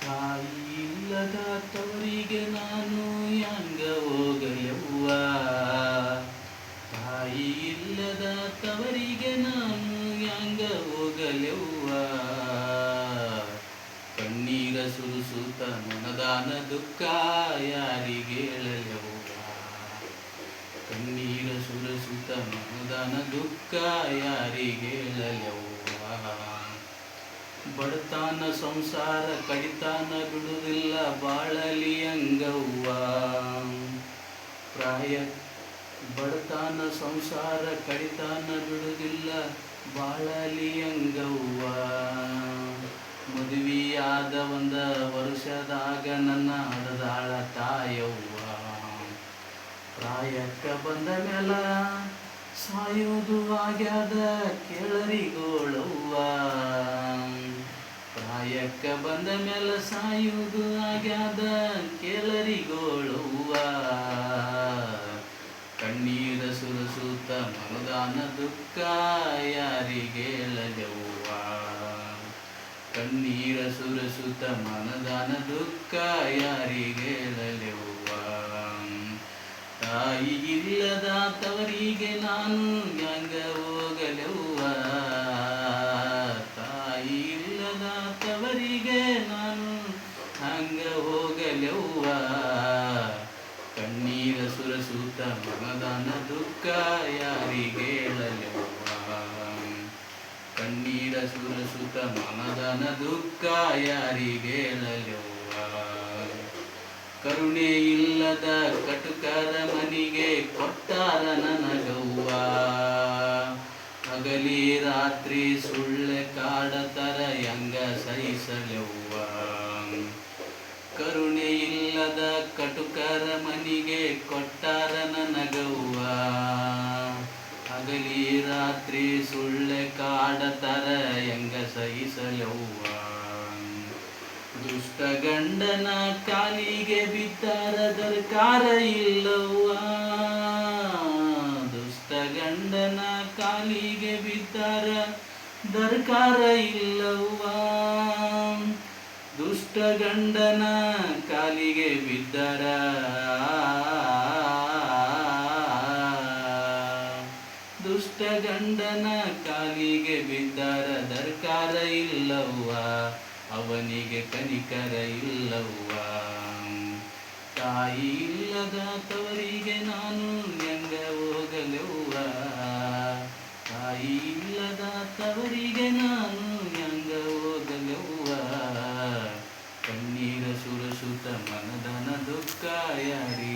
ತಾಯಿ ಇಲ್ಲದ ತವರಿಗೆ ನಾನು ಹೆಂಗ ಹೋಗಲೆವ್ವ. ತಾಯಿ ಇಲ್ಲದ ತವರಿಗೆ ನಾನು ಹೆಂಗ ಹೋಗಲೆವ್ವ. ಕಣ್ಣೀರ ಸುರಿಸುತ್ತ ನನದಾನ ದುಃಖ ಯಾರಿಗೇಳಲೆವ್ವ. ಕಣ್ಣೀರ ಸುರಿಸುತ್ತ ನನದಾನ ದುಃಖ ಯಾರಿಗೇಳಲೆವ್ವ. ಬಡತಾನ ಸಂಸಾರ ಕಡಿತಾನ ಬಿಡುವುದಿಲ್ಲ ಬಾಳಲಿ ಹಂಗವ್ವ. ಬಡತಾನ ಸಂಸಾರ ಕಡಿತಾನ ಬಿಡುವುದಿಲ್ಲ ಬಾಳಲಿ ಹಂಗವ್ವ. ಮದುವೆಯಾದ ಒಂದ ವರ್ಷದಾಗ ನನ್ನ ಹಡದಾಳ ತಾಯವ್ವ. ಪ್ರಾಯಕ್ಕ ಬಂದ ಮೇಲ ಸಾಯೋದು ಆಗ್ಯಾದ ಕೇಳರಿಗೋಳವ್ವ. ಪ್ರಾಯಕ್ಕ ಬಂದ ಮೇಲ ಸಾಯುವುದು ಆಗ್ಯಾದ ಕೇಳರಿಗೋಳವ್ವ. ಕಣ್ಣೀರ ಸುರಿಸುತ್ತ ಮನದಾನ ದುಃಖ ಯಾರಿಗೇಳಲೆವ್ವ. ಕಣ್ಣೀರ ಸುರಿಸುತ್ತ ಮನದಾನ ದುಃಖ ಯಾರಿಗೇಳಲೆವ್ವ. ತಾಯಿ ಇಲ್ಲದ ತವರಿಗೆ ನಾನು ಹೆಂಗ ಹೋಗಲೆವ್ವ. ತಾಯಿ ಇಲ್ಲದ ತವರಿಗೆ ನಾನು ಹಂಗ ಹೋಗಲೆವ್ವ. ಕಣ್ಣೀರ ಸುರಿಸುತ್ತ ಮನದಾನ ದುಃಖ ಯಾರಿಗೇಳಲೆವ್ವ. ಕಣ್ಣೀರ ಸುರಿಸುತ್ತ ಮನದಾನ ದುಃಖ ಯಾರಿಗೇಳಲೆವ್ವ. ಕರುಣೆ ಇಲ್ಲದ ಕಟುಕರ ಮನಿಗೆ ಕೊಟ್ಟಾರ ನನಗವ್ವ. ಹಗಲಿ ರಾತ್ರಿ ಸುಳ್ಳೆ ಕಾಡತರ ಹೆಂಗ ಸಹಿಸಲೆವ್ವ. ಕರುಣೆ ಇಲ್ಲದ ಕಟುಕರ ಮನಿಗೆ ಕೊಟ್ಟಾರ ನನಗವ್ವ. ಹಗಲಿ ರಾತ್ರಿ ಸುಳ್ಳೆ ಕಾಡತರ ಹೆಂಗ ಸಹಿಸಲೆವ್ವ. ದುಷ್ಟ ಗಂಡನ ಕಾಲಿಗೆ ಬಿದ್ದಾರ ದರ್ಕಾರ ಇಲ್ಲವ್ವ. ದುಷ್ಟ ಗಂಡನ ಕಾಲಿಗೆ ಬಿದ್ದಾರ ದರ್ಕಾರ ಇಲ್ಲವ್ವ. ದುಷ್ಟ ಗಂಡನ ಕಾಲಿಗೆ ಬಿದ್ದಾರ ದುಷ್ಟ ಗಂಡನ ಕಾಲಿಗೆ ಬಿದ್ದಾರ ದರ್ಕಾರ ಇಲ್ಲವ್ವ. ಅವನಿಗೆ ಕನಿಕರ ಇಲ್ಲವ್ವ. ತಾಯಿ ಇಲ್ಲದ ತವರಿಗೆ ನಾನು ಹೆಂಗ ಹೋಗಲೆವ್ವ. ತಾಯಿ ಇಲ್ಲದ ತವರಿಗೆ ನಾನು ಹೆಂಗ ಹೋಗಲೆವ್ವ. ಕಣ್ಣೀರ ಸುರಿಸುತ್ತ ಮನದನ ದುಃಖ ಯಾರಿ